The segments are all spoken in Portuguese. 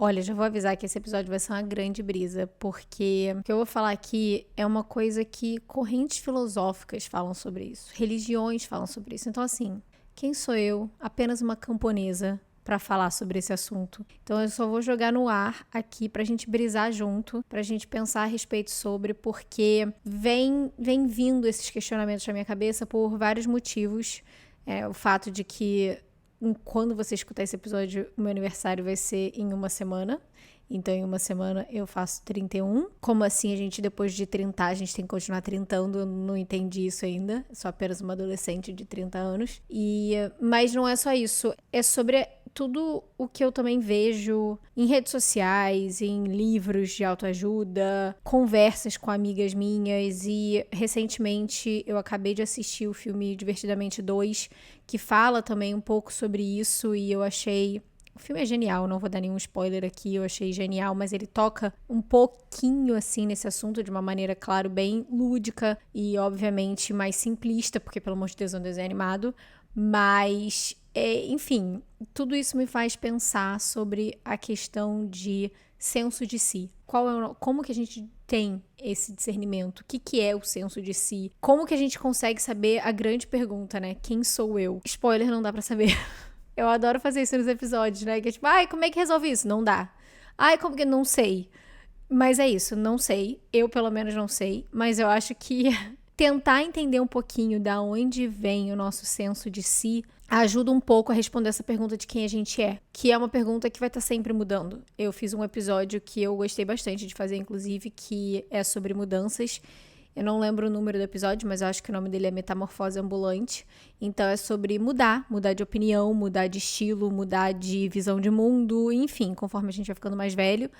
Olha, já vou avisar que esse episódio vai ser uma grande brisa, porque o que eu vou falar aqui é uma coisa que correntes filosóficas falam sobre isso, religiões falam sobre isso. Então, assim, quem sou eu? Apenas uma camponesa para falar sobre esse assunto. Então, eu só vou jogar no ar aqui pra gente brisar junto, pra gente pensar a respeito sobre, porque vem vindo esses questionamentos na minha cabeça por vários motivos. O fato de que quando você escutar esse episódio, o meu aniversário vai ser em uma semana. Então, em uma semana eu faço 31. Como assim a gente, depois de 30, a gente tem que continuar trintando? Eu não entendi isso ainda. Sou apenas uma adolescente de 30 anos. Mas não é só isso. É sobre tudo o que eu também vejo em redes sociais, em livros de autoajuda, conversas com amigas minhas. E recentemente eu acabei de assistir o filme Divertidamente 2, que fala também um pouco sobre isso, e eu achei... O filme é genial, não vou dar nenhum spoiler aqui, eu achei genial, mas ele toca um pouquinho assim nesse assunto de uma maneira, claro, bem lúdica e obviamente mais simplista, porque pelo amor de Deus é um desenho animado, mas enfim, tudo isso me faz pensar sobre a questão de senso de si. Como que a gente tem esse discernimento? O que é o senso de si? Como que a gente consegue saber a grande pergunta, né? Quem sou eu? Spoiler, não dá pra saber. Eu adoro fazer isso nos episódios, né? Que é tipo, como é que resolve isso? Não dá. Como que... Não sei. Mas é isso, não sei. Eu, pelo menos, não sei. Mas eu acho que tentar entender um pouquinho da onde vem o nosso senso de si ajuda um pouco a responder essa pergunta de quem a gente é. Que é uma pergunta que vai estar sempre mudando. Eu fiz um episódio que eu gostei bastante de fazer, inclusive, que é sobre mudanças. Eu não lembro o número do episódio, mas eu acho que o nome dele é Metamorfose Ambulante. Então é sobre mudar de opinião, mudar de estilo, mudar de visão de mundo, enfim, conforme a gente vai ficando mais velho.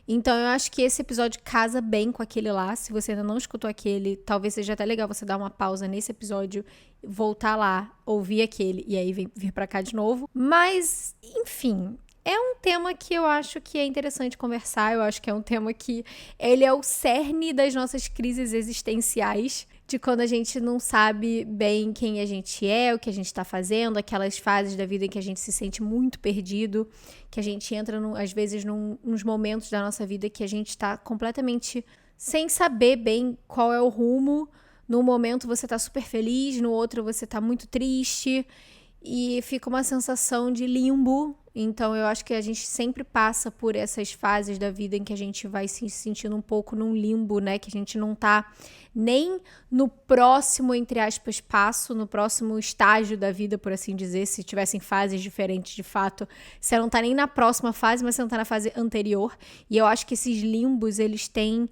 Então eu acho que esse episódio casa bem com aquele lá. Se você ainda não escutou aquele, talvez seja até legal você dar uma pausa nesse episódio, voltar lá, ouvir aquele e aí vir pra cá de novo. Mas, enfim... É um tema que eu acho que é interessante conversar, eu acho que é um tema que ele é o cerne das nossas crises existenciais, de quando a gente não sabe bem quem a gente é, o que a gente está fazendo, aquelas fases da vida em que a gente se sente muito perdido, que a gente entra, às vezes, nos momentos da nossa vida que a gente está completamente sem saber bem qual é o rumo. Num momento você está super feliz, no outro você está muito triste, e fica uma sensação de limbo. Então eu acho que a gente sempre passa por essas fases da vida em que a gente vai se sentindo um pouco num limbo, né? Que a gente não tá nem no próximo, entre aspas, passo, no próximo estágio da vida, por assim dizer, se tivessem fases diferentes de fato. Você não tá nem na próxima fase, mas você não tá na fase anterior. E eu acho que esses limbos, eles têm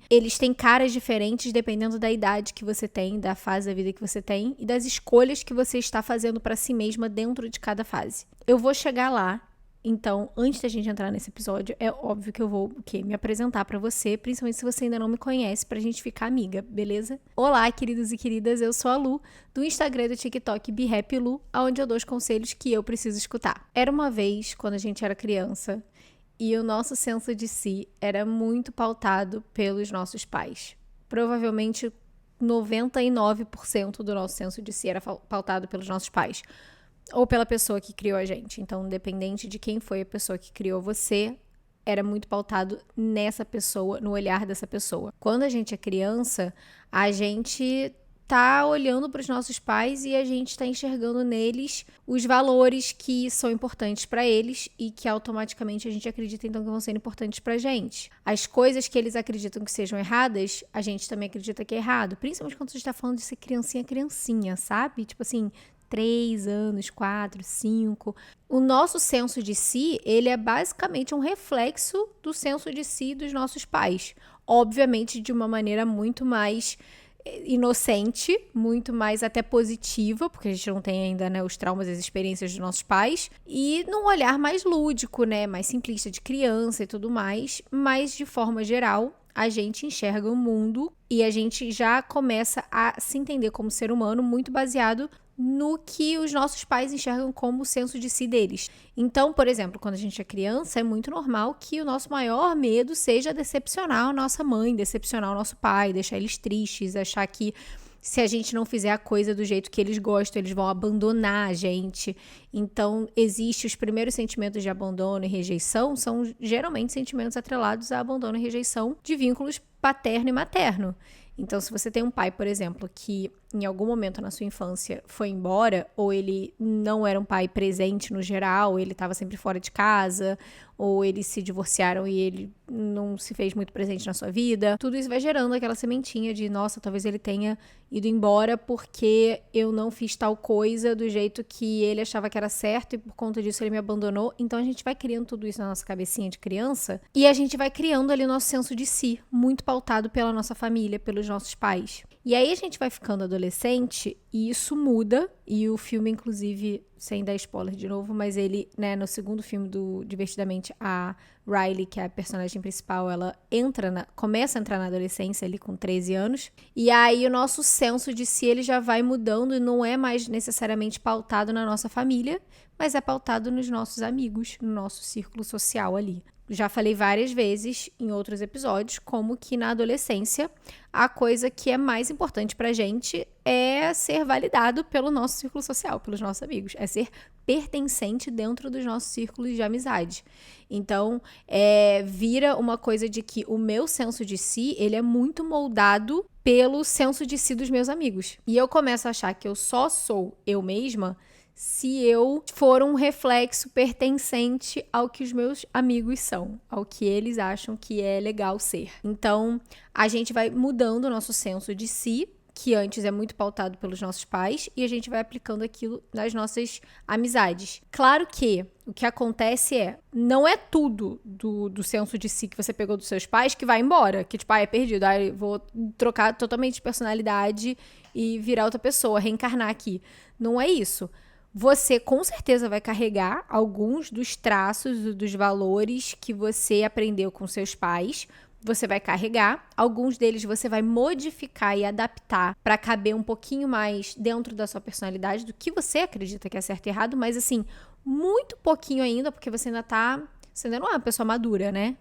caras diferentes dependendo da idade que você tem, da fase da vida que você tem e das escolhas que você está fazendo para si mesma dentro de cada fase. Eu vou chegar lá. Então, antes da gente entrar nesse episódio, é óbvio que eu vou me apresentar pra você, principalmente se você ainda não me conhece, pra gente ficar amiga, beleza? Olá, queridos e queridas, eu sou a Lu, do Instagram e do TikTok BeHappyLu, onde eu dou os conselhos que eu preciso escutar. Era uma vez, quando a gente era criança, e o nosso senso de si era muito pautado pelos nossos pais. Provavelmente 99% do nosso senso de si era pautado pelos nossos pais. Ou pela pessoa que criou a gente. Então, independente de quem foi a pessoa que criou você, era muito pautado nessa pessoa, no olhar dessa pessoa. Quando a gente é criança, a gente tá olhando para os nossos pais e a gente tá enxergando neles os valores que são importantes para eles e que automaticamente a gente acredita então que vão ser importantes pra gente. As coisas que eles acreditam que sejam erradas, a gente também acredita que é errado. Principalmente quando a gente tá falando de ser criancinha, sabe? Tipo assim, 3 anos, 4, 5. O nosso senso de si, ele é basicamente um reflexo do senso de si dos nossos pais. Obviamente de uma maneira muito mais inocente, muito mais até positiva, porque a gente não tem ainda, né, os traumas e as experiências dos nossos pais, e num olhar mais lúdico, né, mais simplista de criança e tudo mais, mas de forma geral, a gente enxerga o mundo e a gente já começa a se entender como ser humano muito baseado no que os nossos pais enxergam como o senso de si deles. Então, por exemplo, quando a gente é criança, é muito normal que o nosso maior medo seja decepcionar a nossa mãe, decepcionar o nosso pai, deixar eles tristes, achar que Se a gente não fizer a coisa do jeito que eles gostam, eles vão abandonar a gente. Então, existem os primeiros sentimentos de abandono e rejeição, são geralmente sentimentos atrelados a abandono e rejeição de vínculos paterno e materno. Então, se você tem um pai, por exemplo, que em algum momento na sua infância foi embora, ou ele não era um pai presente no geral, ele estava sempre fora de casa, ou eles se divorciaram e ele não se fez muito presente na sua vida, tudo isso vai gerando aquela sementinha de, nossa, talvez ele tenha ido embora porque eu não fiz tal coisa do jeito que ele achava que era certo e por conta disso ele me abandonou. Então a gente vai criando tudo isso na nossa cabecinha de criança e a gente vai criando ali o nosso senso de si, muito pautado pela nossa família, pelos nossos pais. E aí a gente vai ficando adolescente e isso muda, e o filme, inclusive, sem dar spoiler de novo, mas ele, né, no segundo filme do Divertidamente, a Riley, que é a personagem principal, ela começa a entrar na adolescência ali com 13 anos, e aí o nosso senso de si, ele já vai mudando e não é mais necessariamente pautado na nossa família, mas é pautado nos nossos amigos, no nosso círculo social ali. Já falei várias vezes em outros episódios como que na adolescência a coisa que é mais importante pra gente é ser validado pelo nosso círculo social, pelos nossos amigos, é ser pertencente dentro dos nossos círculos de amizade. Então, vira uma coisa de que o meu senso de si, ele é muito moldado pelo senso de si dos meus amigos. E eu começo a achar que eu só sou eu mesma se eu for um reflexo pertencente ao que os meus amigos são, ao que eles acham que é legal ser. Então, a gente vai mudando o nosso senso de si, que antes é muito pautado pelos nossos pais, e a gente vai aplicando aquilo nas nossas amizades. Claro que o que acontece não é tudo do senso de si que você pegou dos seus pais que vai embora, que tipo, é perdido, eu vou trocar totalmente de personalidade e virar outra pessoa, reencarnar aqui. Não é isso. Você com certeza vai carregar alguns dos traços, dos valores que você aprendeu com seus pais. Você vai carregar, alguns deles você vai modificar e adaptar para caber um pouquinho mais dentro da sua personalidade, do que você acredita que é certo e errado, mas assim, muito pouquinho ainda, porque você ainda não é uma pessoa madura, né?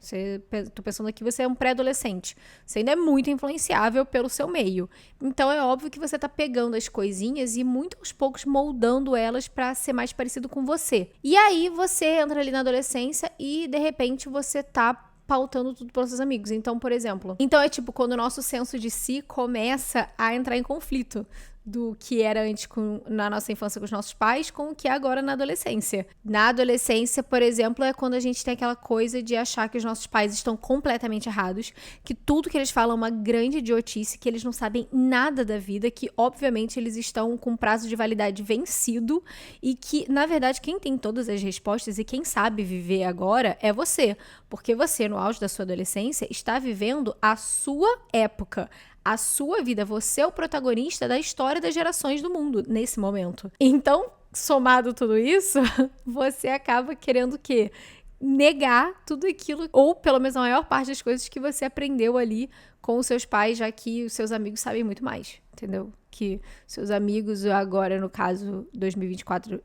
Tô pensando aqui, você é um pré-adolescente. Você ainda é muito influenciável pelo seu meio. Então, é óbvio que você tá pegando as coisinhas e muito aos poucos moldando elas pra ser mais parecido com você. E aí, você entra ali na adolescência e, de repente, você tá pautando tudo pelos seus amigos. Então, por exemplo, é tipo quando o nosso senso de si começa a entrar em conflito do que era antes na nossa infância com os nossos pais, com o que é agora na adolescência. Na adolescência, por exemplo, é quando a gente tem aquela coisa de achar que os nossos pais estão completamente errados, que tudo que eles falam é uma grande idiotice, que eles não sabem nada da vida, que obviamente eles estão com prazo de validade vencido e que, na verdade, quem tem todas as respostas e quem sabe viver agora é você, porque você, no auge da sua adolescência, está vivendo a sua época, a sua vida. Você é o protagonista da história das gerações do mundo nesse momento. Então, somado tudo isso, você acaba querendo o quê? Negar tudo aquilo, ou pelo menos a maior parte das coisas que você aprendeu ali com os seus pais, já que os seus amigos sabem muito mais, entendeu? Que seus amigos, agora no caso 2024,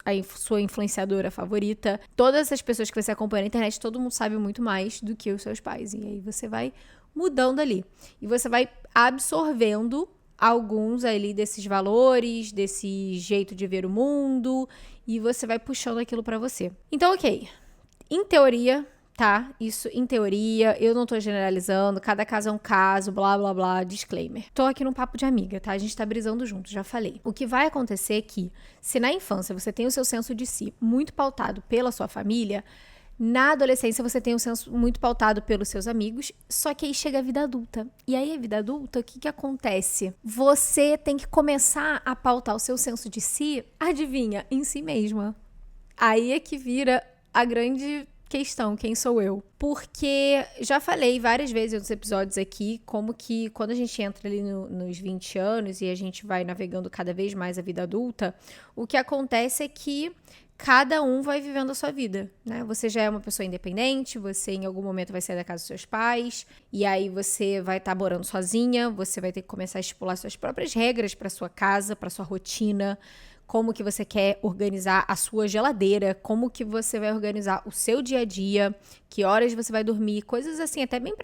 a sua influenciadora favorita, todas essas pessoas que você acompanha na internet, todo mundo sabe muito mais do que os seus pais. E aí você vai mudando ali. E você vai absorvendo alguns ali desses valores, desse jeito de ver o mundo, e você vai puxando aquilo pra você. Então, ok. Em teoria, tá? Isso em teoria, eu não tô generalizando, cada caso é um caso, blá, blá, blá, disclaimer. Tô aqui num papo de amiga, tá? A gente tá brisando junto, já falei. O que vai acontecer é que, se na infância você tem o seu senso de si muito pautado pela sua família, na adolescência você tem um senso muito pautado pelos seus amigos, só que aí chega a vida adulta. E aí a vida adulta, o que acontece? Você tem que começar a pautar o seu senso de si, adivinha, em si mesma. Aí é que vira a grande questão, quem sou eu? Porque já falei várias vezes em outros episódios aqui, como que quando a gente entra ali nos 20 anos e a gente vai navegando cada vez mais a vida adulta, o que acontece é que cada um vai vivendo a sua vida, né? Você já é uma pessoa independente, você em algum momento vai sair da casa dos seus pais, e aí você vai estar morando sozinha, você vai ter que começar a estipular suas próprias regras para sua casa, para sua rotina, como que você quer organizar a sua geladeira, como que você vai organizar o seu dia a dia, que horas você vai dormir, coisas assim, até bem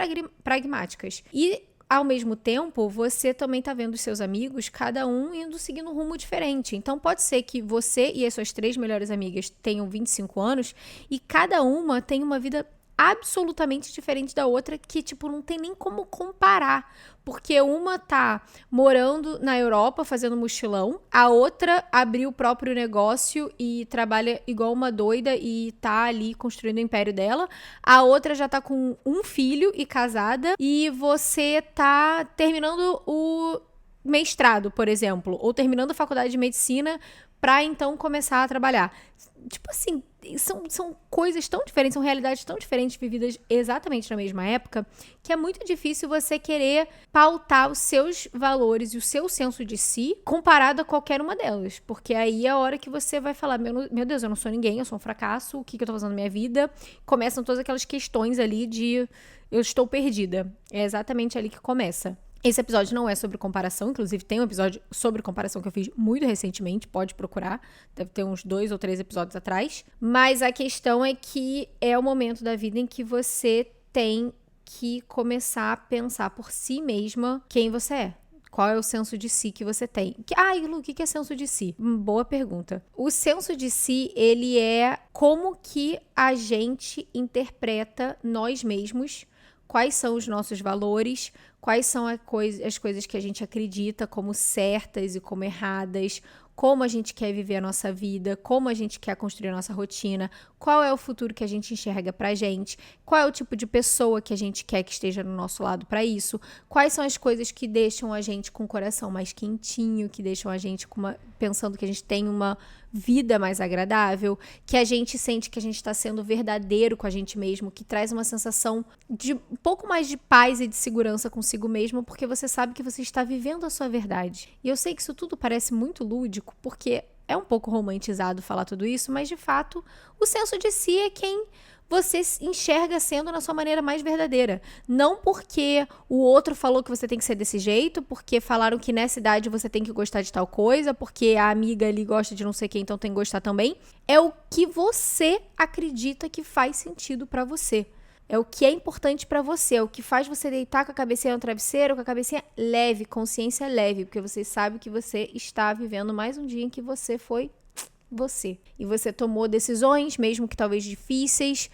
pragmáticas. E ao mesmo tempo, você também tá vendo os seus amigos, cada um indo seguindo um rumo diferente. Então, pode ser que você e as suas 3 melhores amigas tenham 25 anos e cada uma tem uma vida absolutamente diferente da outra que, tipo, não tem nem como comparar. Porque uma tá morando na Europa fazendo mochilão, a outra abriu o próprio negócio e trabalha igual uma doida e tá ali construindo o império dela. A outra já tá com um filho e casada e você tá terminando o mestrado, por exemplo, ou terminando a faculdade de medicina pra então começar a trabalhar. Tipo assim, são coisas tão diferentes, são realidades tão diferentes vividas exatamente na mesma época, que é muito difícil você querer pautar os seus valores e o seu senso de si comparado a qualquer uma delas. Porque aí é a hora que você vai falar, meu Deus, eu não sou ninguém, eu sou um fracasso, o que eu tô fazendo na minha vida? Começam todas aquelas questões ali de eu estou perdida. É exatamente ali que começa. Esse episódio não é sobre comparação, inclusive tem um episódio sobre comparação que eu fiz muito recentemente, pode procurar, deve ter uns 2 ou 3 episódios atrás. Mas a questão é que é o momento da vida em que você tem que começar a pensar por si mesma quem você é. Qual é o senso de si que você tem? Lu, o que é senso de si? Boa pergunta. O senso de si, ele é como que a gente interpreta nós mesmos, quais são os nossos valores, quais são as coisas que a gente acredita como certas e como erradas, como a gente quer viver a nossa vida, como a gente quer construir a nossa rotina, qual é o futuro que a gente enxerga pra gente, qual é o tipo de pessoa que a gente quer que esteja no nosso lado pra isso, quais são as coisas que deixam a gente com o coração mais quentinho, que deixam a gente pensando que a gente tem uma vida mais agradável, que a gente sente que a gente está sendo verdadeiro com a gente mesmo, que traz uma sensação de um pouco mais de paz e de segurança consigo mesmo, porque você sabe que você está vivendo a sua verdade. E eu sei que isso tudo parece muito lúdico, porque é um pouco romantizado falar tudo isso, mas de fato, o senso de si é quem você enxerga sendo na sua maneira mais verdadeira. Não porque o outro falou que você tem que ser desse jeito, porque falaram que nessa idade você tem que gostar de tal coisa, porque a amiga ali gosta de não sei quem, então tem que gostar também. É o que você acredita que faz sentido pra você. É o que é importante pra você, é o que faz você deitar com a cabecinha no travesseiro, com a cabecinha leve, consciência leve, porque você sabe que você está vivendo mais um dia em que você foi você. E você tomou decisões, mesmo que talvez difíceis,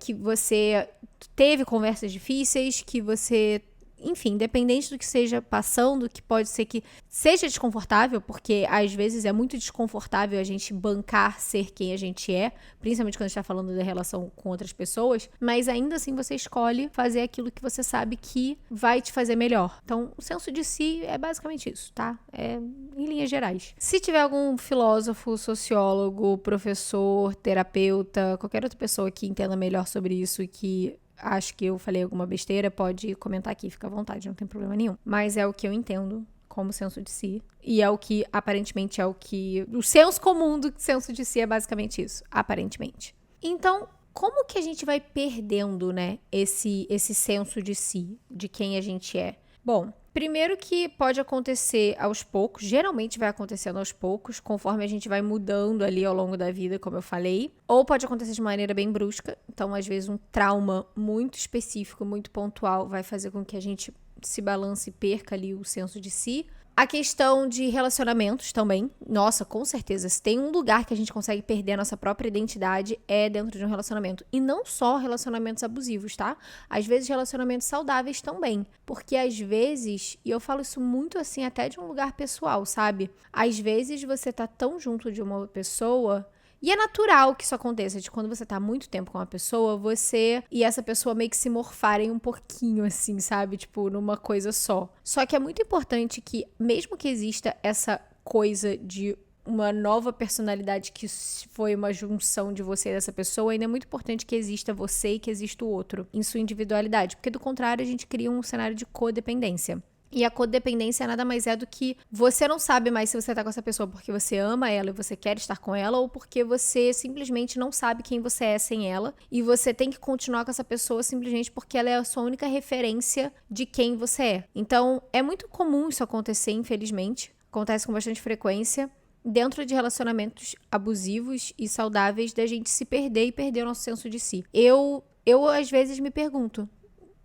que você teve conversas difíceis, que você... Enfim, independente do que seja passando, que pode ser que seja desconfortável, porque às vezes é muito desconfortável a gente bancar ser quem a gente é, principalmente quando a gente está falando da relação com outras pessoas, mas ainda assim você escolhe fazer aquilo que você sabe que vai te fazer melhor. Então, o senso de si é basicamente isso, tá? É em linhas gerais. Se tiver algum filósofo, sociólogo, professor, terapeuta, qualquer outra pessoa que entenda melhor sobre isso e que acho que eu falei alguma besteira, pode comentar aqui, fica à vontade, não tem problema nenhum. Mas é o que eu entendo como senso de si. E é o que, aparentemente, é o que... O senso comum do senso de si é basicamente isso, aparentemente. Então, como que a gente vai perdendo, né, esse senso de si, de quem a gente é? Bom, primeiro que pode acontecer aos poucos, geralmente vai acontecendo aos poucos, conforme a gente vai mudando ali ao longo da vida, como eu falei. Ou pode acontecer de maneira bem brusca, então às vezes um trauma muito específico, muito pontual, vai fazer com que a gente se balance e perca ali o senso de si. A questão de relacionamentos também. Nossa, com certeza, se tem um lugar que a gente consegue perder a nossa própria identidade é dentro de um relacionamento. E não só relacionamentos abusivos, tá? Às vezes relacionamentos saudáveis também. Porque às vezes, e eu falo isso muito assim até de um lugar pessoal, sabe? Às vezes você tá tão junto de uma pessoa... E é natural que isso aconteça, de quando você tá muito tempo com uma pessoa, você e essa pessoa meio que se morfarem um pouquinho, assim, sabe? Tipo, numa coisa só. Só que é muito importante que, mesmo que exista essa coisa de uma nova personalidade que foi uma junção de você e dessa pessoa, ainda é muito importante que exista você e que exista o outro, em sua individualidade. Porque, do contrário, a gente cria um cenário de codependência. E a codependência nada mais é do que você não sabe mais se você tá com essa pessoa porque você ama ela e você quer estar com ela ou porque você simplesmente não sabe quem você é sem ela e você tem que continuar com essa pessoa simplesmente porque ela é a sua única referência de quem você é. Então, é muito comum isso acontecer, infelizmente. Acontece com bastante frequência dentro de relacionamentos abusivos e saudáveis da gente se perder e perder o nosso senso de si. Eu às vezes me pergunto,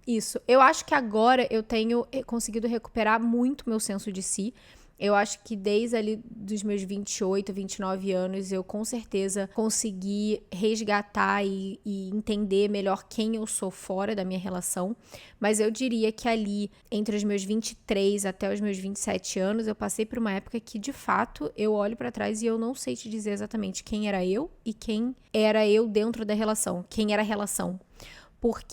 Isso. Eu acho que agora eu tenho conseguido recuperar muito meu senso de si. Eu acho que desde ali dos meus 28, 29 anos, eu com certeza consegui resgatar e entender melhor quem eu sou fora da minha relação. Mas eu diria que ali, entre os meus 23 até os meus 27 anos, eu passei por uma época que, de fato, eu olho pra trás e eu não sei te dizer exatamente quem era eu e quem era eu dentro da relação. Quem era a relação.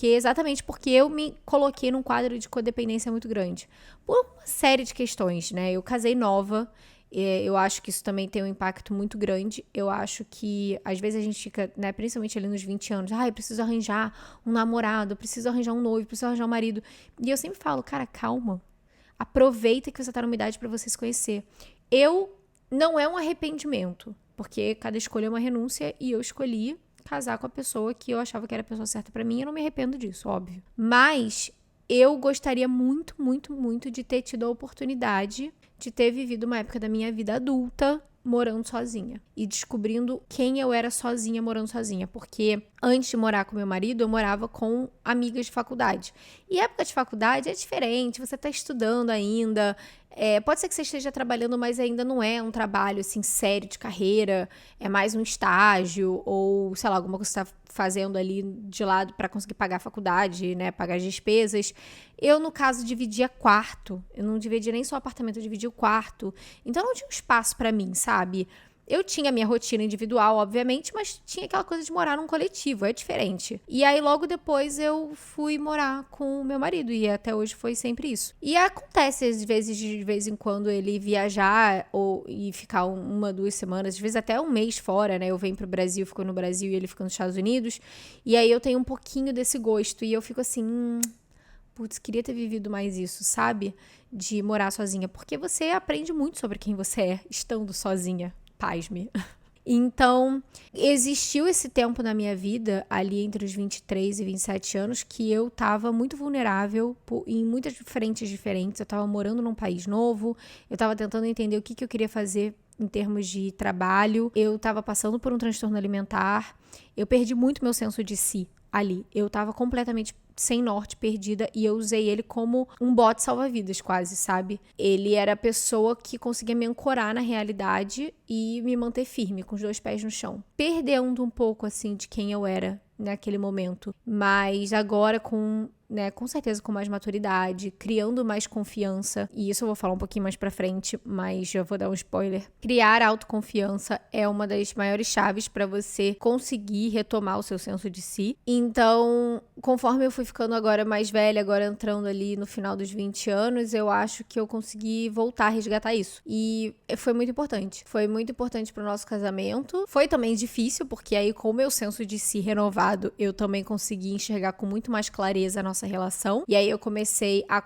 Exatamente porque eu me coloquei num quadro de codependência muito grande. Por uma série de questões, né? Eu casei nova, eu acho que isso também tem um impacto muito grande. Eu acho que, às vezes, a gente fica, né, principalmente ali nos 20 anos, eu preciso arranjar um namorado, eu preciso arranjar um noivo, eu preciso arranjar um marido. E eu sempre falo, cara, calma. Aproveita que você tá numa idade pra você se conhecer. Não é um arrependimento, porque cada escolha é uma renúncia e eu escolhi casar com a pessoa que eu achava que era a pessoa certa pra mim e eu não me arrependo disso, óbvio. Mas eu gostaria muito, muito, muito de ter tido a oportunidade de ter vivido uma época da minha vida adulta morando sozinha e descobrindo quem eu era sozinha morando sozinha, porque antes de morar com meu marido, eu morava com amigas de faculdade. E época de faculdade é diferente, você tá estudando ainda, pode ser que você esteja trabalhando, mas ainda não é um trabalho, assim, sério de carreira, é mais um estágio ou, sei lá, alguma coisa que você tá fazendo ali de lado para conseguir pagar a faculdade, né, pagar as despesas. Eu, no caso, dividia quarto, eu não dividia nem só apartamento, eu dividia o quarto, então não tinha um espaço para mim, sabe? Eu tinha a minha rotina individual, obviamente, mas tinha aquela coisa de morar num coletivo, é diferente. E aí, logo depois, eu fui morar com o meu marido, e até hoje foi sempre isso. E acontece, às vezes, de vez em quando, ele viajar e ficar 1, 2 semanas, às vezes até um mês fora, né? Eu venho pro Brasil, fico no Brasil e ele fica nos Estados Unidos. E aí, eu tenho um pouquinho desse gosto, e eu fico assim, putz, queria ter vivido mais isso, sabe? De morar sozinha, porque você aprende muito sobre quem você é, estando sozinha. Pasme. Então, existiu esse tempo na minha vida, ali entre os 23 e 27 anos, que eu tava muito vulnerável em muitas frentes diferentes. Eu tava morando num país novo, eu tava tentando entender o que eu queria fazer em termos de trabalho, eu tava passando por um transtorno alimentar, eu perdi muito meu senso de si ali. Eu tava completamente sem norte, perdida, e eu usei ele como um bote salva-vidas quase, sabe? Ele era a pessoa que conseguia me ancorar na realidade e me manter firme, com os 2 pés no chão. Perdendo um pouco, assim, de quem eu era naquele momento. Mas agora com certeza com mais maturidade, criando mais confiança, e isso eu vou falar um pouquinho mais pra frente, mas já vou dar um spoiler. Criar autoconfiança é uma das maiores chaves pra você conseguir retomar o seu senso de si. Então, conforme eu fui ficando agora mais velha, agora entrando ali no final dos 20 anos, eu acho que eu consegui voltar a resgatar isso. E foi muito importante. Foi muito importante pro nosso casamento. Foi também difícil, porque aí com o meu senso de si renovado, eu também consegui enxergar com muito mais clareza a nossa relação. E aí eu comecei a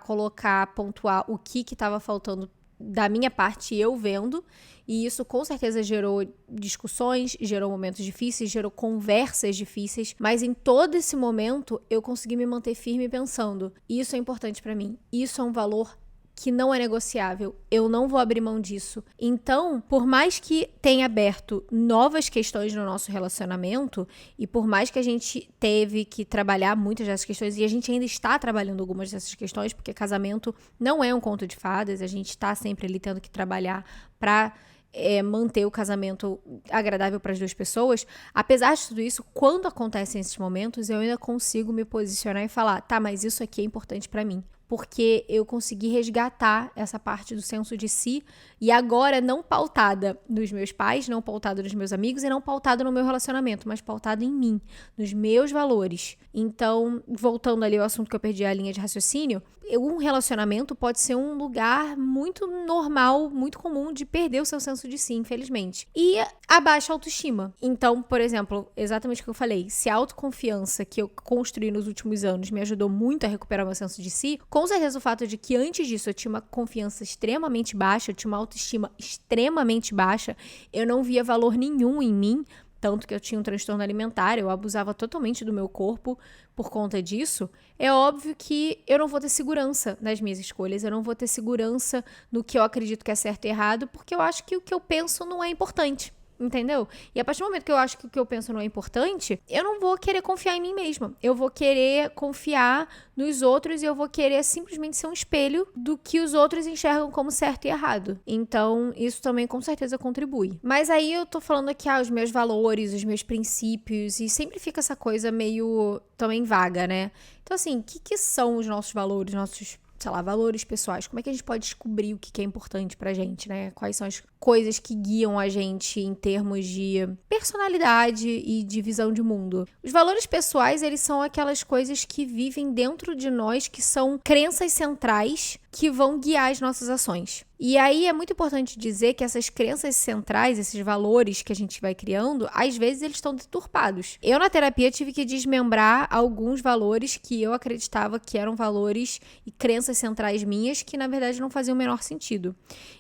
pontuar o que estava faltando da minha parte, eu vendo. E isso com certeza gerou discussões, gerou momentos difíceis, gerou conversas difíceis, mas em todo esse momento eu consegui me manter firme pensando, isso é importante pra mim, isso é um valor que não é negociável, eu não vou abrir mão disso. Então, por mais que tenha aberto novas questões no nosso relacionamento, e por mais que a gente teve que trabalhar muitas dessas questões, e a gente ainda está trabalhando algumas dessas questões, porque casamento não é um conto de fadas, a gente está sempre ali tendo que trabalhar pra manter o casamento agradável para as 2 pessoas. Apesar de tudo isso, quando acontecem esses momentos, eu ainda consigo me posicionar e falar, tá, mas isso aqui é importante para mim. Porque eu consegui resgatar essa parte do senso de si e agora não pautada nos meus pais, não pautada nos meus amigos e não pautada no meu relacionamento, mas pautada em mim, nos meus valores. Então, voltando ali ao assunto que eu perdi a linha de raciocínio, um relacionamento pode ser um lugar muito normal, muito comum de perder o seu senso de si, infelizmente. E a baixa autoestima. Então, por exemplo, exatamente o que eu falei, se a autoconfiança que eu construí nos últimos anos me ajudou muito a recuperar o meu senso de si, com certeza o fato de que antes disso eu tinha uma confiança extremamente baixa, eu tinha uma autoestima extremamente baixa, eu não via valor nenhum em mim, tanto que eu tinha um transtorno alimentar, eu abusava totalmente do meu corpo por conta disso, é óbvio que eu não vou ter segurança nas minhas escolhas, eu não vou ter segurança no que eu acredito que é certo e errado, porque eu acho que o que eu penso não é importante. Entendeu? E a partir do momento que eu acho que o que eu penso não é importante, eu não vou querer confiar em mim mesma. Eu vou querer confiar nos outros e eu vou querer simplesmente ser um espelho do que os outros enxergam como certo e errado. Então, isso também com certeza contribui. Mas aí eu tô falando aqui, os meus valores, os meus princípios, e sempre fica essa coisa meio também vaga, né? Então, assim, o que são os nossos valores, nossos, sei lá, valores pessoais? Como é que a gente pode descobrir o que é importante pra gente, né? Quais são as coisas que guiam a gente em termos de personalidade e de visão de mundo? Os valores pessoais, eles são aquelas coisas que vivem dentro de nós, que são crenças centrais que vão guiar as nossas ações. E aí é muito importante dizer que essas crenças centrais, esses valores que a gente vai criando, às vezes eles estão deturpados. Eu na terapia tive que desmembrar alguns valores que eu acreditava que eram valores e crenças centrais minhas que na verdade não faziam o menor sentido.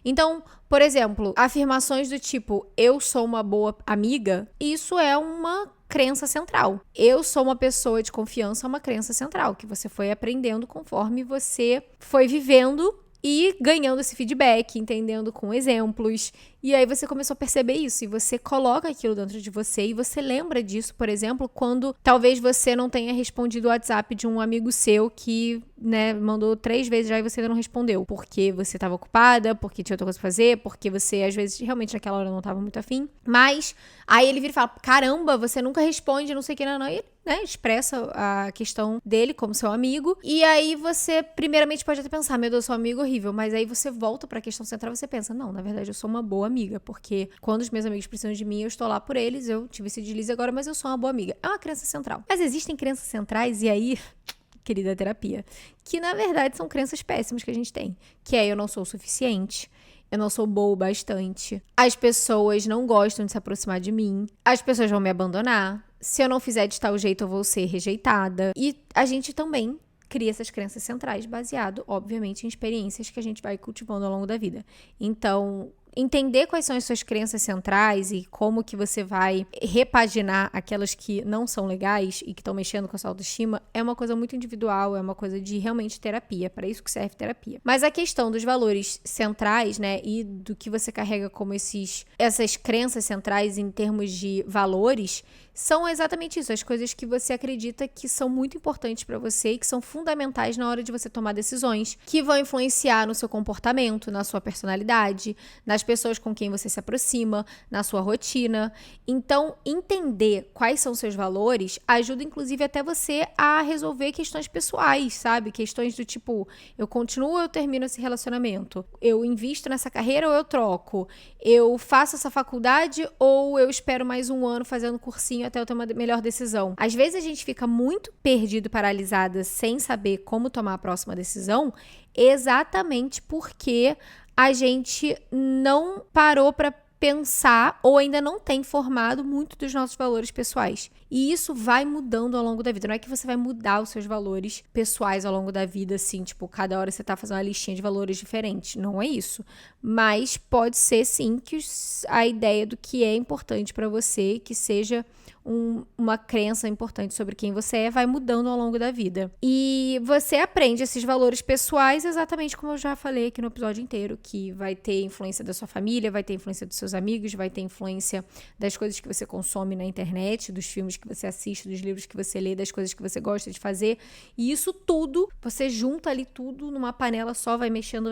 Então, por exemplo, afirmações do tipo, eu sou uma boa amiga, isso é uma crença central. Eu sou uma pessoa de confiança, é uma crença central, que você foi aprendendo conforme você foi vivendo e ganhando esse feedback, entendendo com exemplos. E aí você começou a perceber isso, e você coloca aquilo dentro de você, e você lembra disso, por exemplo, quando talvez você não tenha respondido o WhatsApp de um amigo seu que, né, mandou 3 vezes já e você ainda não respondeu. Porque você estava ocupada, porque tinha outra coisa pra fazer, porque você, às vezes, realmente naquela hora não estava muito afim. Mas aí ele vira e fala, caramba, você nunca responde, não sei o que, não. E ele, né, expressa a questão dele como seu amigo. E aí você, primeiramente, pode até pensar, meu Deus, eu sou um amigo horrível. Mas aí você volta pra questão central e você pensa, não, na verdade, eu sou uma boa amiga, porque quando os meus amigos precisam de mim, eu estou lá por eles, eu tive esse deslize agora, mas eu sou uma boa amiga. É uma crença central. Mas existem crenças centrais, e aí, querida terapia, que na verdade são crenças péssimas que a gente tem, que é eu não sou o suficiente, eu não sou boa o bastante, as pessoas não gostam de se aproximar de mim, as pessoas vão me abandonar, se eu não fizer de tal jeito eu vou ser rejeitada. E a gente também cria essas crenças centrais baseado, obviamente, em experiências que a gente vai cultivando ao longo da vida. Então, entender quais são as suas crenças centrais e como que você vai repaginar aquelas que não são legais e que estão mexendo com a sua autoestima é uma coisa muito individual, é uma coisa de realmente terapia, para isso que serve terapia. Mas a questão dos valores centrais, né, e do que você carrega como essas crenças centrais em termos de valores, são exatamente isso, as coisas que você acredita que são muito importantes para você e que são fundamentais na hora de você tomar decisões, que vão influenciar no seu comportamento, na sua personalidade, nas pessoas com quem você se aproxima, na sua rotina. Então, entender quais são seus valores ajuda, inclusive, até você a resolver questões pessoais, sabe? Questões do tipo, eu continuo ou eu termino esse relacionamento? Eu invisto nessa carreira ou eu troco? Eu faço essa faculdade ou eu espero mais um ano fazendo cursinho até eu ter uma melhor decisão? Às vezes a gente fica muito perdido, paralisada, sem saber como tomar a próxima decisão, exatamente porque a gente não parou para pensar ou ainda não tem formado muito dos nossos valores pessoais. E isso vai mudando ao longo da vida. Não é que você vai mudar os seus valores pessoais ao longo da vida, assim, tipo, cada hora você tá fazendo uma listinha de valores diferentes. Não é isso. Mas pode ser, sim, que a ideia do que é importante para você, que seja uma crença importante sobre quem você é, vai mudando ao longo da vida. E você aprende esses valores pessoais exatamente como eu já falei aqui no episódio inteiro, que vai ter influência da sua família, vai ter influência dos seus amigos, vai ter influência das coisas que você consome na internet, dos filmes que você assiste, dos livros que você lê, das coisas que você gosta de fazer. E isso tudo, você junta ali tudo numa panela só, vai mexendo,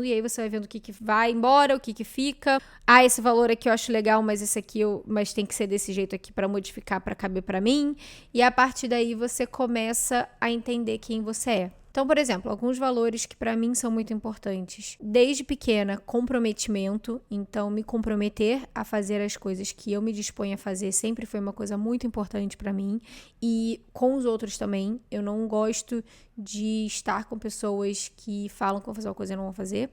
e aí você vai vendo o que vai embora, o que fica. Ah, esse valor aqui eu acho legal, mas esse aqui mas tem que ser desse jeito aqui para modificar, para caber para mim. E a partir daí você começa a entender quem você é. Então, por exemplo, alguns valores que para mim são muito importantes. Desde pequena, comprometimento. Então, me comprometer a fazer as coisas que eu me disponho a fazer sempre foi uma coisa muito importante para mim. E com os outros também. Eu não gosto de estar com pessoas que falam que vão fazer uma coisa e não vão fazer.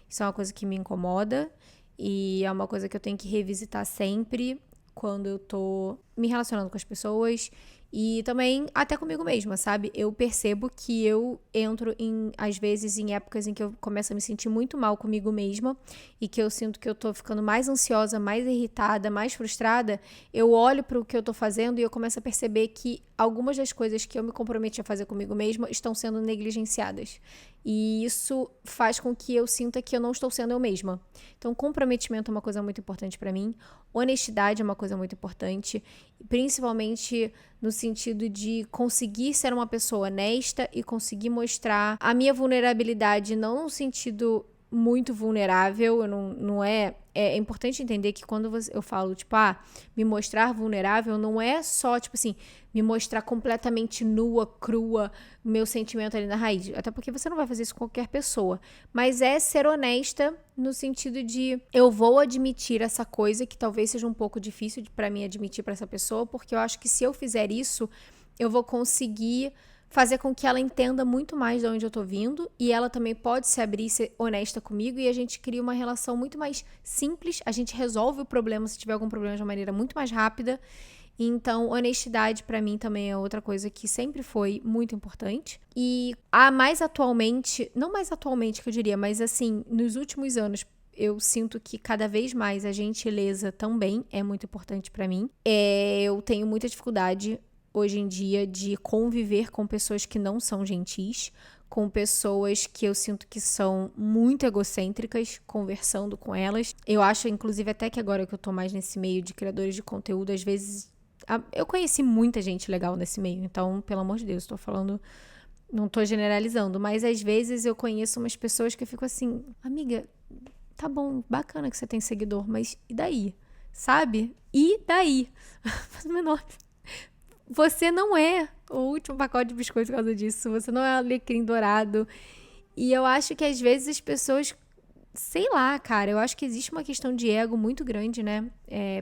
Isso é uma coisa que me incomoda. E é uma coisa que eu tenho que revisitar sempre quando eu tô me relacionando com as pessoas E também até comigo mesma, sabe? Eu percebo que eu entro às vezes em épocas em que eu começo a me sentir muito mal comigo mesma e que eu sinto que eu tô ficando mais ansiosa, mais irritada, mais frustrada. Eu olho para o que eu tô fazendo e eu começo a perceber que algumas das coisas que eu me comprometi a fazer comigo mesma estão sendo negligenciadas. E isso faz com que eu sinta que eu não estou sendo eu mesma. Então, comprometimento é uma coisa muito importante para mim. Honestidade é uma coisa muito importante, principalmente no sentido de conseguir ser uma pessoa honesta e conseguir mostrar a minha vulnerabilidade, não no sentido muito vulnerável, não é... É importante entender que quando eu falo, tipo, me mostrar vulnerável, não é só, tipo assim, me mostrar completamente nua, crua, meu sentimento ali na raiz. Até porque você não vai fazer isso com qualquer pessoa. Mas é ser honesta no sentido de eu vou admitir essa coisa que talvez seja um pouco difícil pra mim admitir pra essa pessoa, porque eu acho que se eu fizer isso, eu vou conseguir fazer com que ela entenda muito mais de onde eu tô vindo e ela também pode se abrir e ser honesta comigo e a gente cria uma relação muito mais simples, a gente resolve o problema, se tiver algum problema, de uma maneira muito mais rápida. Então, honestidade pra mim também é outra coisa que sempre foi muito importante. E mais atualmente, não mais atualmente que eu diria, mas assim, nos últimos anos, eu sinto que cada vez mais a gentileza também é muito importante pra mim. Eu tenho muita dificuldade hoje em dia de conviver com pessoas que não são gentis, com pessoas que eu sinto que são muito egocêntricas, conversando com elas. Eu acho, inclusive, até que agora que eu tô mais nesse meio de criadores de conteúdo, às vezes... Eu conheci muita gente legal nesse meio, então, pelo amor de Deus, tô falando... Não tô generalizando, mas às vezes eu conheço umas pessoas que eu fico assim... Amiga, tá bom, bacana que você tem seguidor, mas e daí? Sabe? E daí? Faz o menor... Você não é o último pacote de biscoito por causa disso. Você não é alecrim dourado. E eu acho que às vezes as pessoas... Sei lá, cara. Eu acho que existe uma questão de ego muito grande, né?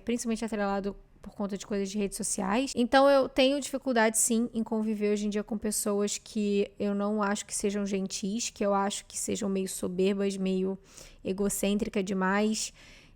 Principalmente atrelado por conta de coisas de redes sociais. Então eu tenho dificuldade, sim, em conviver hoje em dia com pessoas que eu não acho que sejam gentis, que eu acho que sejam meio soberbas, meio egocêntricas demais,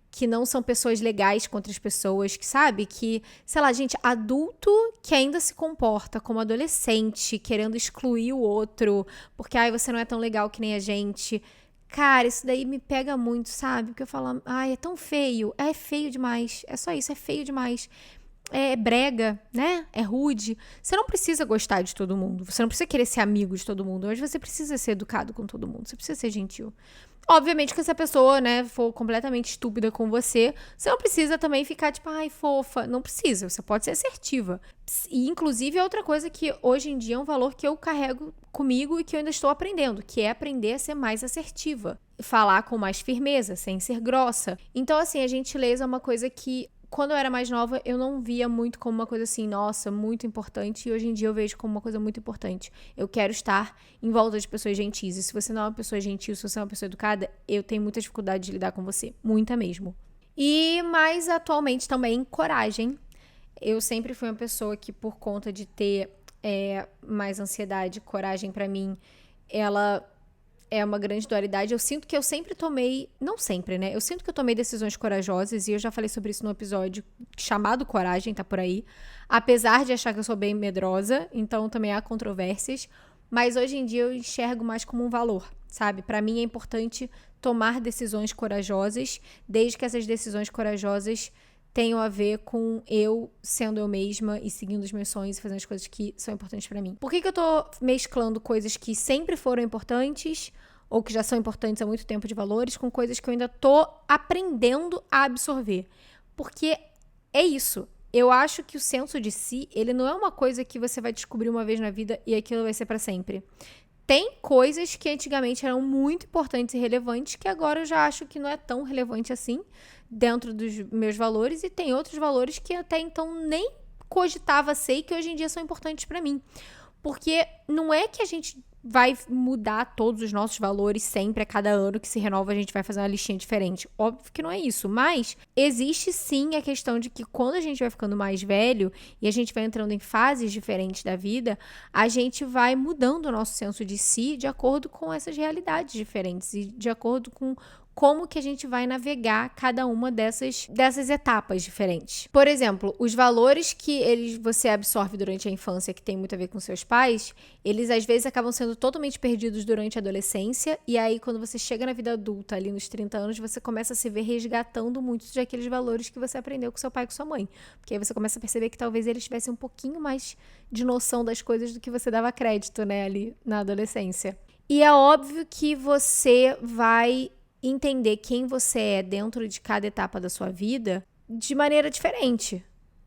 que não são pessoas legais com outras pessoas, que sabe? Que, sei lá, gente, adulto que ainda se comporta como adolescente, querendo excluir o outro, porque, você não é tão legal que nem a gente. Cara, isso daí me pega muito, sabe? Porque eu falo, é tão feio. É feio demais. É só isso, é feio demais. É brega, né? É rude. Você não precisa gostar de todo mundo. Você não precisa querer ser amigo de todo mundo. Mas você precisa ser educado com todo mundo. Você precisa ser gentil. Obviamente que se a pessoa, né, for completamente estúpida com você, você não precisa também ficar tipo, fofa. Não precisa, você pode ser assertiva. E, inclusive, é outra coisa que hoje em dia é um valor que eu carrego comigo e que eu ainda estou aprendendo, que é aprender a ser mais assertiva. Falar com mais firmeza, sem ser grossa. Então, assim, a gentileza é uma coisa que... Quando eu era mais nova, eu não via muito como uma coisa assim, nossa, muito importante. E hoje em dia eu vejo como uma coisa muito importante. Eu quero estar em volta de pessoas gentis. E se você não é uma pessoa gentil, se você é uma pessoa educada, eu tenho muita dificuldade de lidar com você. Muita mesmo. E mais atualmente também, coragem. Eu sempre fui uma pessoa que, por conta de ter mais ansiedade, coragem pra mim, ela... é uma grande dualidade. Eu sinto que eu sempre tomei... Não sempre, né? Eu sinto que eu tomei decisões corajosas e eu já falei sobre isso no episódio chamado Coragem, tá por aí. Apesar de achar que eu sou bem medrosa, então também há controvérsias. Mas hoje em dia eu enxergo mais como um valor, sabe? Pra mim é importante tomar decisões corajosas, desde que essas decisões corajosas tenham a ver com eu sendo eu mesma e seguindo os meus sonhos e fazendo as coisas que são importantes pra mim. Por que eu tô mesclando coisas que sempre foram importantes ou que já são importantes há muito tempo de valores com coisas que eu ainda tô aprendendo a absorver? Porque é isso. Eu acho que o senso de si, ele não é uma coisa que você vai descobrir uma vez na vida e aquilo vai ser pra sempre. Tem coisas que antigamente eram muito importantes e relevantes que agora eu já acho que não é tão relevante assim dentro dos meus valores, e tem outros valores que até então nem cogitava ser e que hoje em dia são importantes pra mim. Porque não é que a gente vai mudar todos os nossos valores sempre, a cada ano que se renova a gente vai fazer uma listinha diferente. Óbvio que não é isso, mas existe sim a questão de que quando a gente vai ficando mais velho e a gente vai entrando em fases diferentes da vida, a gente vai mudando o nosso senso de si de acordo com essas realidades diferentes e de acordo com como que a gente vai navegar cada uma dessas etapas diferentes. Por exemplo, os valores que você absorve durante a infância, que tem muito a ver com seus pais, eles às vezes acabam sendo totalmente perdidos durante a adolescência, e aí quando você chega na vida adulta, ali nos 30 anos, você começa a se ver resgatando muitos daqueles valores que você aprendeu com seu pai e com sua mãe. Porque aí você começa a perceber que talvez eles tivessem um pouquinho mais de noção das coisas do que você dava crédito, né, ali na adolescência. E é óbvio que você vai entender quem você é dentro de cada etapa da sua vida de maneira diferente.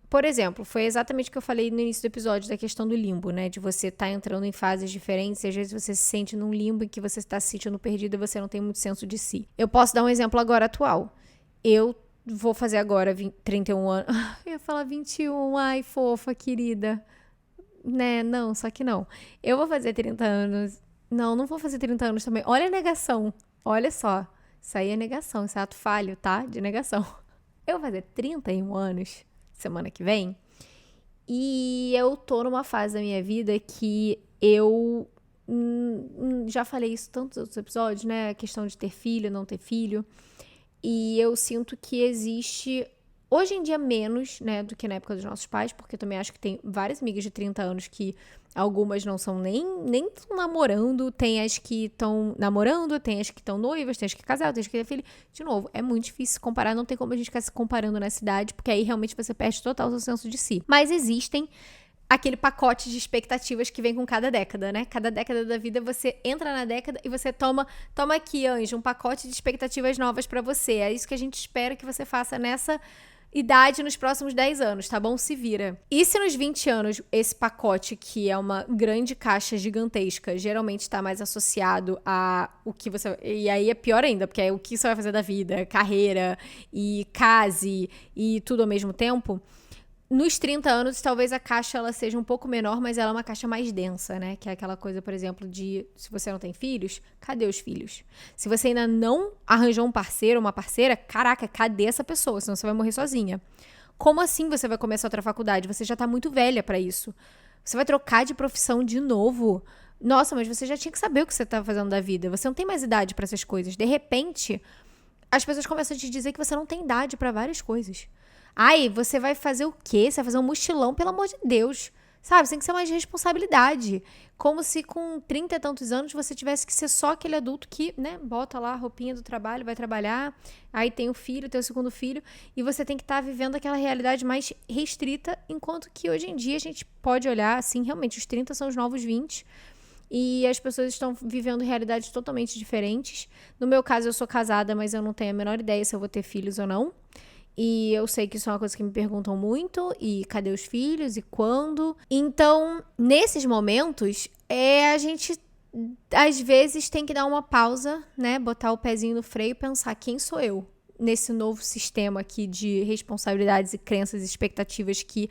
Por exemplo, foi exatamente o que eu falei no início do episódio da questão do limbo, né? De você estar entrando em fases diferentes e às vezes você se sente num limbo em que você está se sentindo perdido e você não tem muito senso de si. Eu posso dar um exemplo agora atual. Eu vou fazer agora 31 anos. Eu ia falar 21, ai, fofa, querida. Né? Não, só que não. Eu vou fazer 30 anos. Não vou fazer 30 anos também. Olha a negação. Olha só. Isso aí é negação, isso é ato falho, tá? De negação. Eu vou fazer 31 anos semana que vem e eu tô numa fase da minha vida que eu já falei isso em tantos outros episódios, né? A questão de ter filho, não ter filho. E eu sinto que existe, hoje em dia, menos, né, do que na época dos nossos pais, porque eu também acho que tem várias amigas de 30 anos que algumas não são nem namorando, tem as que estão namorando, tem as que estão noivas, tem as que casaram, tem as que têm filho. De novo, é muito difícil se comparar, não tem como a gente ficar se comparando nessa idade, porque aí realmente você perde total o seu senso de si. Mas existem aquele pacote de expectativas que vem com cada década, né? Cada década da vida você entra na década e você toma aqui, Anjo, um pacote de expectativas novas pra você. É isso que a gente espera que você faça nessa idade nos próximos 10 anos, tá bom? Se vira. E se nos 20 anos esse pacote, que é uma grande caixa gigantesca, geralmente está mais associado a o que você... E aí é pior ainda, porque é o que você vai fazer da vida, carreira e case e tudo ao mesmo tempo. Nos 30 anos, talvez a caixa ela seja um pouco menor, mas ela é uma caixa mais densa, né? Que é aquela coisa, por exemplo, de se você não tem filhos, cadê os filhos? Se você ainda não arranjou um parceiro ou uma parceira, caraca, cadê essa pessoa? Senão você vai morrer sozinha. Como assim você vai começar outra faculdade? Você já tá muito velha pra isso. Você vai trocar de profissão de novo? Nossa, mas você já tinha que saber o que você tá fazendo da vida. Você não tem mais idade pra essas coisas. De repente, as pessoas começam a te dizer que você não tem idade pra várias coisas. Ai, você vai fazer o quê? Você vai fazer um mochilão, pelo amor de Deus. Sabe, você tem que ser mais responsabilidade. Como se com 30 e tantos anos você tivesse que ser só aquele adulto que, né, bota lá a roupinha do trabalho, vai trabalhar, aí tem o filho, tem o segundo filho, e você tem que estar vivendo aquela realidade mais restrita, enquanto que hoje em dia a gente pode olhar, assim, realmente os 30 são os novos 20, e as pessoas estão vivendo realidades totalmente diferentes. No meu caso, eu sou casada, mas eu não tenho a menor ideia se eu vou ter filhos ou não. E eu sei que isso é uma coisa que me perguntam muito. E cadê os filhos? E quando? Então, nesses momentos, a gente, às vezes, tem que dar uma pausa, né? Botar o pezinho no freio e pensar quem sou eu nesse novo sistema aqui de responsabilidades e crenças e expectativas que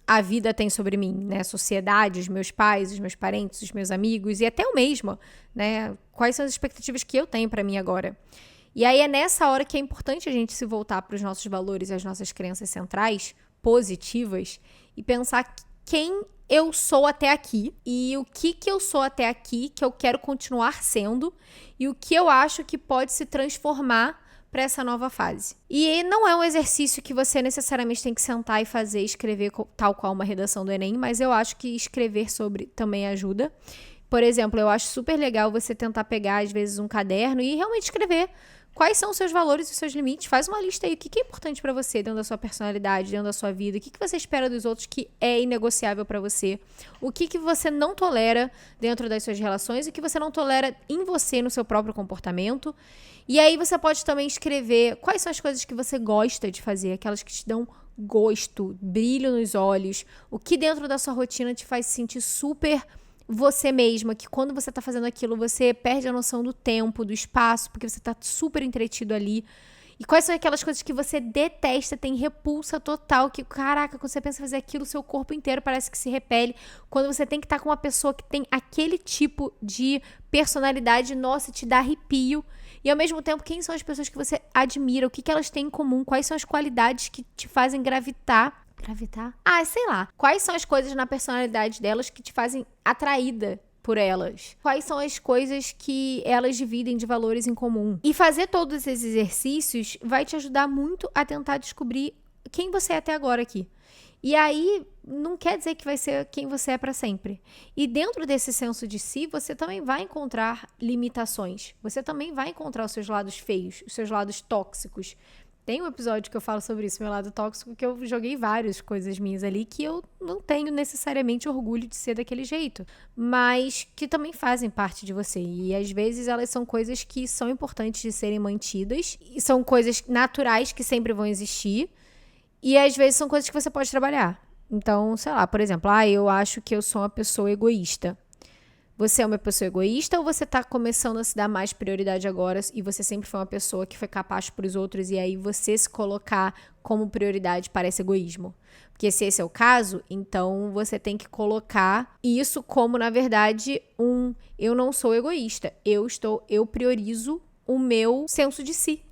a vida tem sobre mim, né? A sociedade, os meus pais, os meus parentes, os meus amigos e até eu mesma, né? Quais são as expectativas que eu tenho pra mim agora? E aí é nessa hora que é importante a gente se voltar para os nossos valores e as nossas crenças centrais, positivas, e pensar quem eu sou até aqui e o que eu sou até aqui que eu quero continuar sendo e o que eu acho que pode se transformar para essa nova fase. E não é um exercício que você necessariamente tem que sentar e fazer, escrever tal qual uma redação do Enem, mas eu acho que escrever sobre também ajuda. Por exemplo, eu acho super legal você tentar pegar, às vezes, um caderno e realmente escrever quais são os seus valores e os seus limites. Faz uma lista aí. O que é importante pra você dentro da sua personalidade, dentro da sua vida? O que você espera dos outros que é inegociável pra você? O que você não tolera dentro das suas relações e o que você não tolera em você, no seu próprio comportamento. E aí você pode também escrever quais são as coisas que você gosta de fazer, aquelas que te dão gosto, brilho nos olhos, o que dentro da sua rotina te faz se sentir super você mesma, que quando você tá fazendo aquilo, você perde a noção do tempo, do espaço, porque você tá super entretido ali. E quais são aquelas coisas que você detesta, tem repulsa total, que, caraca, quando você pensa em fazer aquilo, seu corpo inteiro parece que se repele. Quando você tem que estar com uma pessoa que tem aquele tipo de personalidade, nossa, te dá arrepio. E ao mesmo tempo, quem são as pessoas que você admira? O que elas têm em comum? Quais são as qualidades que te fazem gravitar? Ah, sei lá. Quais são as coisas na personalidade delas que te fazem atraída por elas? Quais são as coisas que elas dividem de valores em comum? E fazer todos esses exercícios vai te ajudar muito a tentar descobrir quem você é até agora aqui. E aí, não quer dizer que vai ser quem você é para sempre. E dentro desse senso de si, você também vai encontrar limitações. Você também vai encontrar os seus lados feios, os seus lados tóxicos. Tem um episódio que eu falo sobre isso, meu lado tóxico, que eu joguei várias coisas minhas ali que eu não tenho necessariamente orgulho de ser daquele jeito, mas que também fazem parte de você. E às vezes elas são coisas que são importantes de serem mantidas, e são coisas naturais que sempre vão existir, e às vezes são coisas que você pode trabalhar. Então, sei lá, por exemplo, eu acho que eu sou uma pessoa egoísta. Você é uma pessoa egoísta ou você tá começando a se dar mais prioridade agora e você sempre foi uma pessoa que foi capaz pros outros e aí você se colocar como prioridade parece egoísmo? Porque se esse é o caso, então você tem que colocar isso como, na verdade, eu não sou egoísta. Eu priorizo o meu senso de si.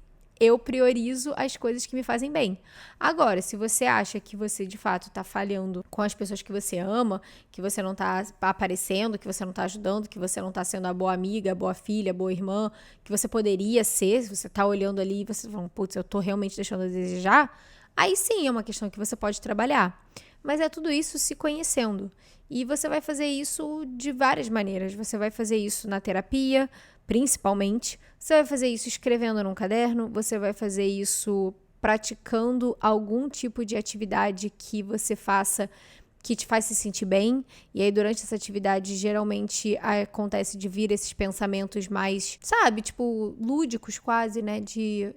Eu priorizo as coisas que me fazem bem. Agora, se você acha que você, de fato, tá falhando com as pessoas que você ama, que você não tá aparecendo, que você não tá ajudando, que você não tá sendo a boa amiga, a boa filha, a boa irmã, que você poderia ser, se você tá olhando ali e você tá falando, putz, eu tô realmente deixando a desejar, aí sim é uma questão que você pode trabalhar. Mas é tudo isso se conhecendo. E você vai fazer isso de várias maneiras. Você vai fazer isso na terapia, principalmente. Você vai fazer isso escrevendo num caderno. Você vai fazer isso praticando algum tipo de atividade que você faça que te faz se sentir bem, e aí durante essa atividade geralmente acontece de vir esses pensamentos mais, sabe, tipo, lúdicos quase, né,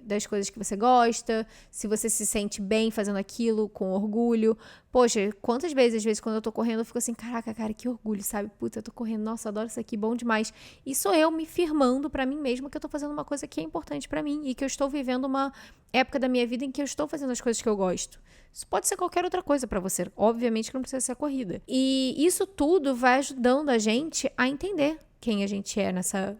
das coisas que você gosta, se você se sente bem fazendo aquilo, com orgulho. Poxa, quantas vezes, às vezes, quando eu tô correndo, eu fico assim, caraca, cara, que orgulho, sabe? Puta, eu tô correndo, nossa, adoro isso aqui, bom demais. E sou eu me firmando pra mim mesma que eu tô fazendo uma coisa que é importante pra mim e que eu estou vivendo uma época da minha vida em que eu estou fazendo as coisas que eu gosto. Isso pode ser qualquer outra coisa pra você. Obviamente que não precisa ser a corrida. E isso tudo vai ajudando a gente a entender quem a gente é nessa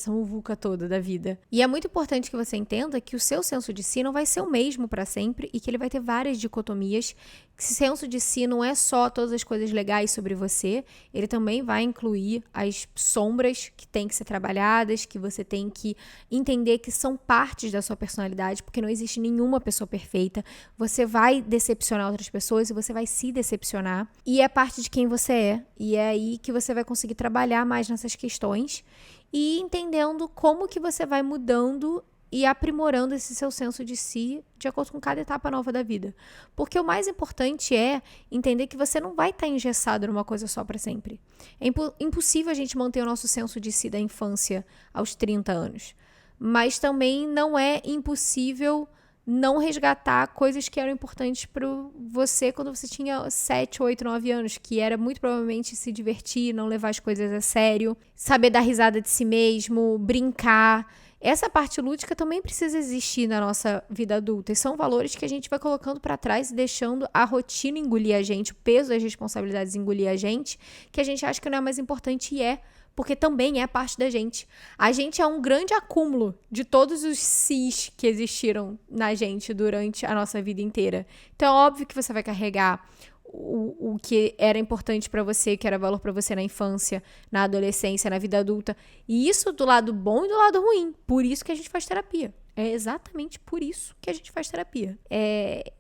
muvuca toda da vida. E é muito importante que você entenda que o seu senso de si não vai ser o mesmo pra sempre e que ele vai ter várias dicotomias. Esse senso de si não é só todas as coisas legais sobre você, ele também vai incluir as sombras que têm que ser trabalhadas, que você tem que entender que são partes da sua personalidade, porque não existe nenhuma pessoa perfeita. Você vai decepcionar outras pessoas e você vai se decepcionar. E é parte de quem você é. E é aí que você vai conseguir trabalhar mais nessas questões e entendendo como que você vai mudando e aprimorando esse seu senso de si de acordo com cada etapa nova da vida. Porque o mais importante é entender que você não vai estar engessado numa coisa só para sempre. É impossível a gente manter o nosso senso de si da infância aos 30 anos. Mas também não é impossível não resgatar coisas que eram importantes para você quando você tinha 7, 8, 9 anos, que era muito provavelmente se divertir, não levar as coisas a sério, saber dar risada de si mesmo, brincar. Essa parte lúdica também precisa existir na nossa vida adulta, e são valores que a gente vai colocando para trás e deixando a rotina engolir a gente, o peso das responsabilidades engolir a gente, que a gente acha que não é mais importante e é, porque também é parte da gente. A gente é um grande acúmulo de todos os sis que existiram na gente durante a nossa vida inteira. Então é óbvio que você vai carregar o que era importante pra você, que era valor pra você na infância, na adolescência, na vida adulta. E isso do lado bom e do lado ruim. Por isso que a gente faz terapia. É exatamente por isso que a gente faz terapia.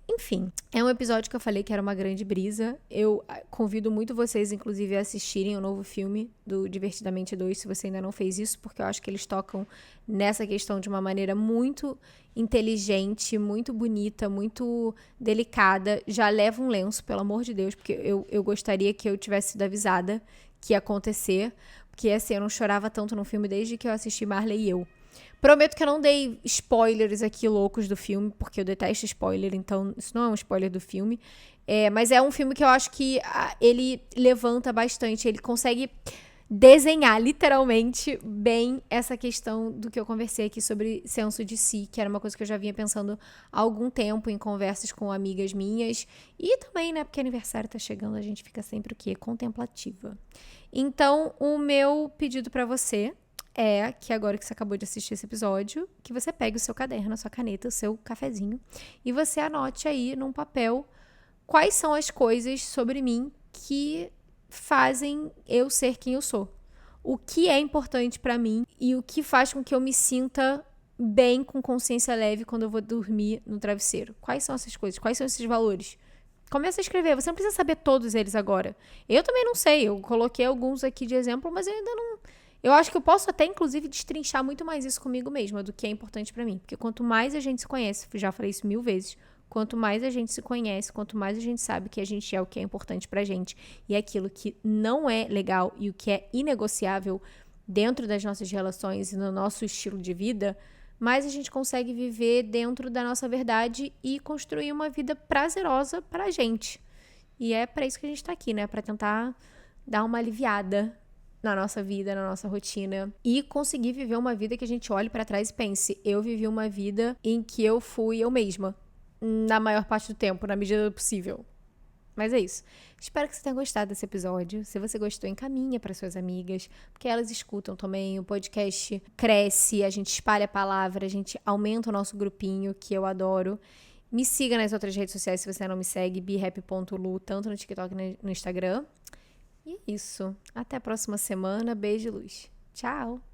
Enfim, é um episódio que eu falei que era uma grande brisa. Eu convido muito vocês, inclusive, a assistirem o novo filme do Divertidamente 2, se você ainda não fez isso, porque eu acho que eles tocam nessa questão de uma maneira muito inteligente, muito bonita, muito delicada. Já leva um lenço, pelo amor de Deus, porque eu gostaria que eu tivesse sido avisada que ia acontecer, porque assim, eu não chorava tanto no filme desde que eu assisti Marley e Eu. Prometo que eu não dei spoilers aqui loucos do filme, porque eu detesto spoiler, então isso não é um spoiler do filme. Mas é um filme que eu acho que ele levanta bastante, ele consegue desenhar literalmente bem essa questão do que eu conversei aqui sobre senso de si, que era uma coisa que eu já vinha pensando há algum tempo em conversas com amigas minhas. E também, né, porque aniversário tá chegando, a gente fica sempre o quê? Contemplativa. Então, o meu pedido pra você é que agora que você acabou de assistir esse episódio, que você pegue o seu caderno, a sua caneta, o seu cafezinho e você anote aí num papel quais são as coisas sobre mim que fazem eu ser quem eu sou. o que é importante pra mim e o que faz com que eu me sinta bem, com consciência leve quando eu vou dormir no travesseiro. Quais são essas coisas? Quais são esses valores? Começa a escrever, você não precisa saber todos eles agora. Eu também não sei, eu coloquei alguns aqui de exemplo, mas eu ainda não... Eu acho que eu posso até, inclusive, destrinchar muito mais isso comigo mesma, do que é importante pra mim. Porque quanto mais a gente se conhece, já falei isso 1000 vezes, quanto mais a gente se conhece, quanto mais a gente sabe que a gente é o que é importante pra gente e aquilo que não é legal e o que é inegociável dentro das nossas relações e no nosso estilo de vida, mais a gente consegue viver dentro da nossa verdade e construir uma vida prazerosa pra gente. E é pra isso que a gente tá aqui, né? Pra tentar dar uma aliviada na nossa vida, na nossa rotina e conseguir viver uma vida que a gente olhe pra trás e pense, eu vivi uma vida em que eu fui eu mesma, na maior parte do tempo, na medida do possível. Mas é isso. Espero que você tenha gostado desse episódio. Se você gostou, encaminha para suas amigas, porque elas escutam também. O podcast cresce, a gente espalha a palavra, a gente aumenta o nosso grupinho, que eu adoro. Me siga nas outras redes sociais se você não me segue, behappy.lu, tanto no TikTok e no Instagram. E é isso. Até a próxima semana. Beijo e luz. Tchau!